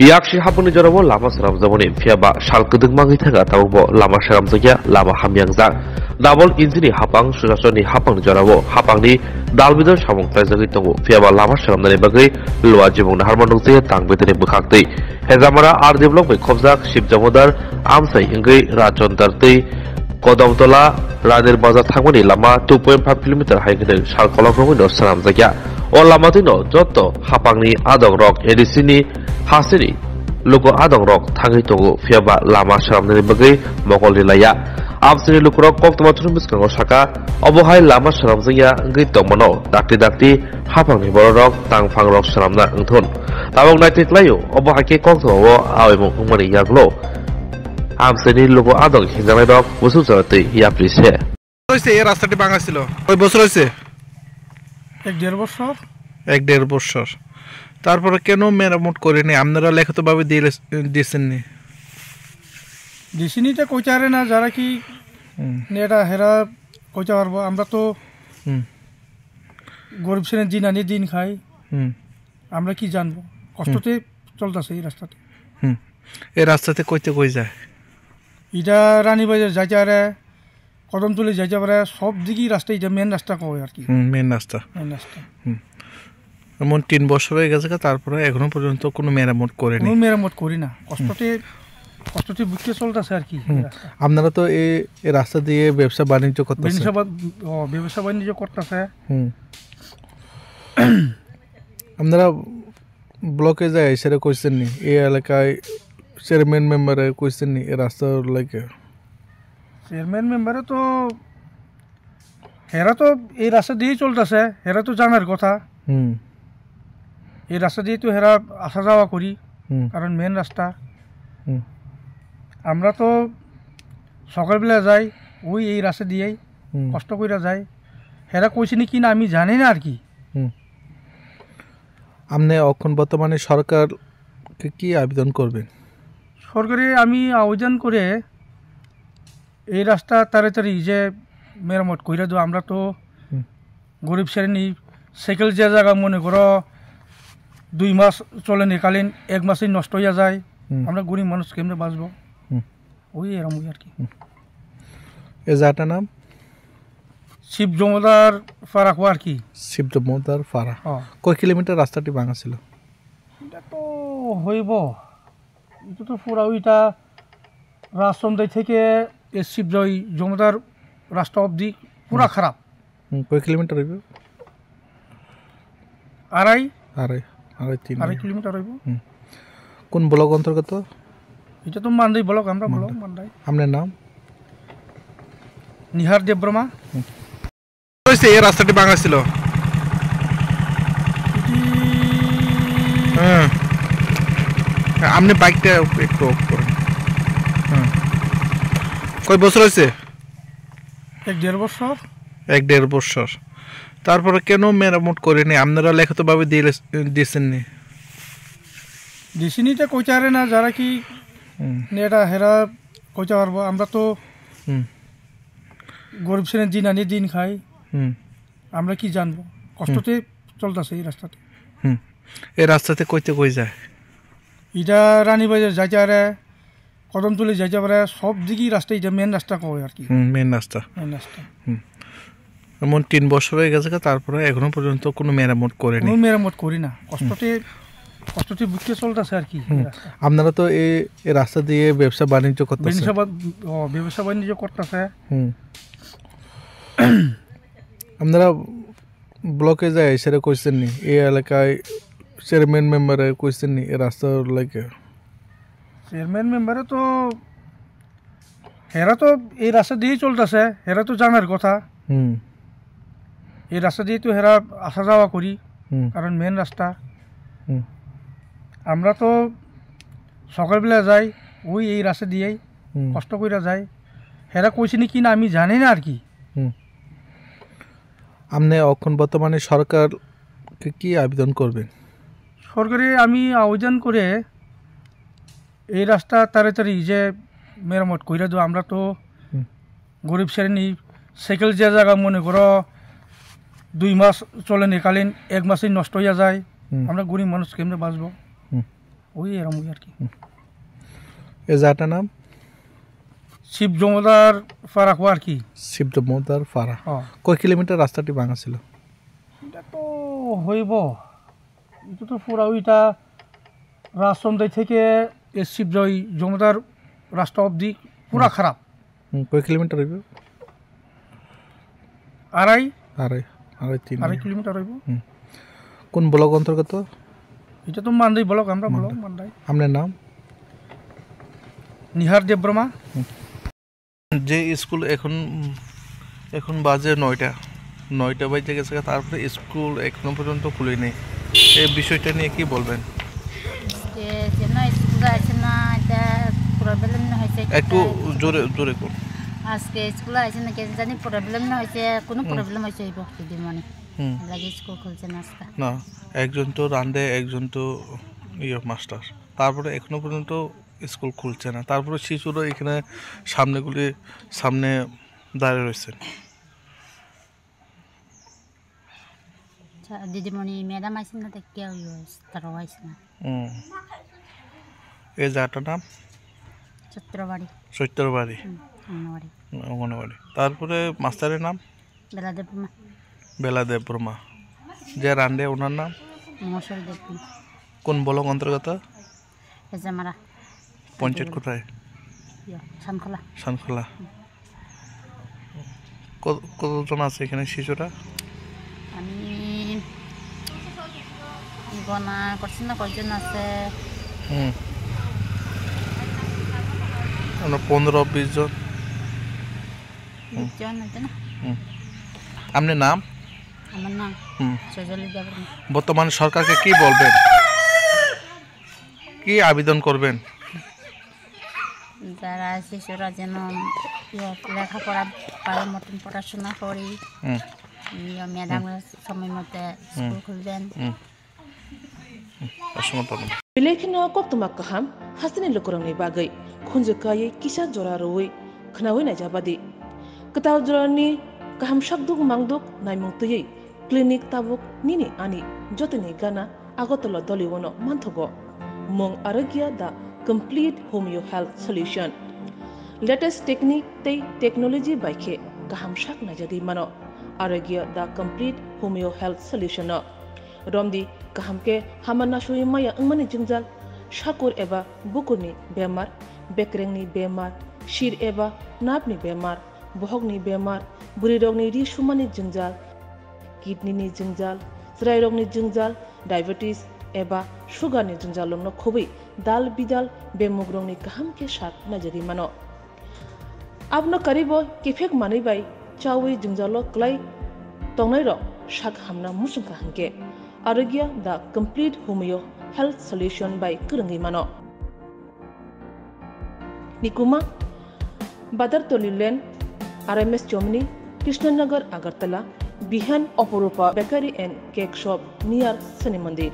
Yakshi hapuni jorabo lama seram zamani fiaba shalkudung mangi thaga tawbo lama seram jagya lama hamyangza double injini hapang susasoni hapang jorabo hapangni dalbidor samung taijagi tongo fiaba lama seram nani bagai loa jibung harman nungse tang betene bukhakti hezamara ar develop bai khobjak ship jamodar amsai ingai rajontar tei kodamtola raner bazar thangmani lama 2.5 km haigide shalkologrong no seram jagya o lama tino jotto hapangni adong rok edisini hasini luko adong rok thangai tongo fiaba lama saramnani bagai mokol rilaya absini lukrok kok tomatun biskango saka obohai lama saramjaya ngai tongmano dakti hapangni borok tangphang rok saramna ngthon tabok naitiklayo obohake kok tomo awemo umani yaglo absini luko adong hinjangai rok busu jarate yaprise হইছে এই রাস্তাটি ভাঙা ছিল কয় বছর হইছে 1.5 বছর 1.5 বছর তারপরে কেন মেরামত করেনি আপনারা লিখিতভাবে দিয়েছেননি ডিসিনিটা কইচারে না যারা কি নেটা হেরা কইতে পারবো আমরা তো গরিব শ্রেণীর দিন আনি দিন খাই আমরা কি জানবো কষ্টতে চলতেছে এই রাস্তাতে এই রাস্তাতে কইতে কই যায় এটা রানীবাজার যাইতে পারে কদমতলি যাইতে পারে সব দিকেই রাস্তা এটা মেন রাস্তা কয় আর কি মেন রাস্তা এমন 3 বছর হয়ে গেছে তারপরে এখনো পর্যন্ত কোনো মেরামত করেনি কোনো মেরামত করি না কষ্টতে বুঝতে চলতেছে আর কি আপনারা তো এই রাস্তা দিয়ে ব্যবসা বাণিজ্য করতেছেন ব্যবসা বাণিজ্য করতেছে আপনারা ব্লকে যায় সেটা কইছেন নি এই এলাকায় চেয়ারম্যান মেম্বারে কইছেন নি এই রাস্তা লাগে চেয়ারম্যান মেম্বারে তো হেরা তো এই রাস্তা দিয়েই চলতেছে হেরা তো জানার কথা এই রাস্তা দিয়ে তো হেরা আসা যাওয়া করি কারণ মেন রাস্তা আমরা তো সকালবেলা যাই ওই এই রাস্তা দিয়েই কষ্ট করে যাই হেরা কইছে কি না আমি জানি না আর কি আপনি এখন বর্তমানে সরকারকে কি আবেদন করবেন সরকারে আমি আবেদন করে এই রাস্তা তাড়াতাড়ি যে মেরামত কইরা দাও আমরা তো গরিব শ্রেণী সাইকেল যে জায়গা মনে করো 2 মাস চলে নিকালীন 1 মাসই নষ্ট হয়ে যায় আমরা গরিব মানুষ কেমনে বাঁচবো ওই এরকম আর কি এই জায়গাটার নাম শিব জমদার পাড়া আর কি শিব জমদার পাড়া কয় কিলোমিটার রাস্তাটি ভাঙা ছিল এটা তো হইব এটা তো পুরা ওইটা রাজচন্দ্র থেকে শিব জমদার রাস্তা অবধি পুরা খারাপ কয় কিলোমিটার হইব আড়াই 3 কিলোমিটার হইব কোন ব্লক অন্তর্গত এটা তো মান্দাই ব্লক আমরা ব্লক মান্দাই আপনার নাম নিহার দেববর্মা হইছে এই রাস্তাটি ভাঙা ছিল আপনি বাইকটা একটু অফ করেন কয় বছর হইছে 1.5 বছর 1.5 বছর তারপরে কেন মেরামত করেনি আপনারা লিখিতভাবে দিয়েছেননি ডিসিনিটা কইচারে না যারা কি নেটা হেরা কইতে পারবো আমরা তো গরিব শ্রেণীর দিন আনি দিন খাই আমরা কি জানবো কষ্টতে চলতেছে এই রাস্তাতে এই রাস্তাতে কইতে কই যায় এটা রানীবাজার যাইতে পারে কদমতলি যাইতে পারে সব দিকেই রাস্তা এটা মেন রাস্তা কয় আর কি মেন রাস্তা এমন 3 বছর হয়ে গেছে তারপরে এখনো পর্যন্ত কোনো মেরামত করেনি কোনো মেরামত করি না কষ্টতে বুঝতে চলতেছে আর কি আপনারা তো এই রাস্তা দিয়ে ব্যবসা বাণিজ্য করতেছেন ব্যবসা বাণিজ্য করতেছে আপনারা ব্লকে যায় সেটা কইছেন নি এই এলাকায় চেয়ারম্যান মেম্বারে কইছেন নি এই রাস্তা লাগে চেয়ারম্যান মেম্বারে তো হেরা তো এই রাস্তা দিয়েই চলতেছে হেরা তো জানার কথা এই রাস্তা দিয়ে তো হেরা আসা যাওয়া করি কারণ মেন রাস্তা আমরা তো সকালবেলা যাই ওই এই রাস্তা দিয়েই কষ্ট করে যাই হেরা কইছে কি না আমি জানি না আর কি আপনি এখন বর্তমানে সরকারকে কি আবেদন করবেন সরকারে আমি আবেদন করে এই রাস্তা তাড়াতাড়ি যে মেরামত কইরা দাও আমরা তো গরিব শ্রেণী সাইকেল যে জায়গা মনে করো 2 মাস চলে নিকালীন 1 মাসই নষ্ট হয়ে যায় আমরা গরিব মানুষ কেমনে বাঁচবো ওই এরম আর কি। এই জায়গাটার নাম শিব জমদার পাড়া কোয়া আর কি। শিব জমদার পাড়া। ও কয় কিলোমিটার রাস্তাটি ভাঙা ছিল? এটা তো হইব, এটা তো পুরা ওইটা রাজচন্দ্র থেকে শিবজয় জমদার রাস্তা অবধি পুরা খারাপ। কয় কিলোমিটার হইব? আড়াই আড়াই কিলোমিটার হইব। কোন ব্লক অন্তর্গত? এটা তো মান্দাই ব্লক, আমরা ব্লক মান্দাই। আপনার নাম? নিহার দেববর্মা। যে স্কুল এখন বাজে 9টা বাজে গেছে, তারপরে স্কুল এখনো পর্যন্ত খুলেনি, এই বিষয়টা নিয়ে কি বলবেন? একটু জোরে জোরে করুন। আজকে স্কুল আছে না, কেন জানি প্রবলেম না হয়েছে, কোনো প্রবলেম হয়েছে এই দিদি মনে লাগে স্কুল খুলছে না। একজন তো রান্ধে, একজন তো মাস্টার, তারপরে এখনো পর্যন্ত স্কুল খুলছে না, তারপরে শিশুরা এখানে সামনে দাঁড়িয়ে রয়েছে। দিদিমণি ম্যাডাম আইসেন না, কেউ তারাও আইসে না। এই জায়গাটার নাম চৈত্রবাড়ি অঙ্গনবাড়ি। তারপরে মাস্টারের নাম বেলাদেব বর্মা। যে রান্ধে ওনার নাম কোন ব্লক অন্তর্গত? পঞ্চায়েত কোথায়? সানখোলা। কতজন আছে এখানে শিশুরা? আমি গণনা করছি না কয়জন আছে। 15-20 জন। আপনার নাম? আমার নাম সজলি দেববর্মা। বর্তমান সরকারকে কি বলবেন, কি আবেদন করবেন? যারা শিশুরা যেন লেখাপড়া পারে মতন পড়াশোনা করি, ম্যাডামের সময় মতো স্কুল খুলবেন। Bilekino koktuma kaham hasini lukurangni bagai khunjukai kisa jora roi khnawi na jabadi ketaw jorani kaham shakduk mangduk naimungtui clinic tabuk nini ani jotini gana agotolo doliwono manthogo mong arogya da complete homeo health solution latest technique tei technology baikhe kaham shak na jadi mano arogya da complete homeo health solution Romdi kahamke hamana shui maya angmani jingjal shakur eba bukurni bemar bekrengni bemar shir eba napni bemar bohogni bemar burirogni ri shumani jingjal kidney ni jingjal srairogni jingjal diabetes eba sugar ni jingjal lomno khobi dal bidal bemugrongni kahamke shak najari mano abno karibo kifek mani bai chawi jingjalo klai tongnai ro shak hamna musungka hanke Arogya the complete homeo health solution by Kurangi Mano. Nikuma Badar Tolilen RMS Chomni Krishnanagar Agartala Bihan Oporupa Bakery and Cake Shop near Sani Mandir.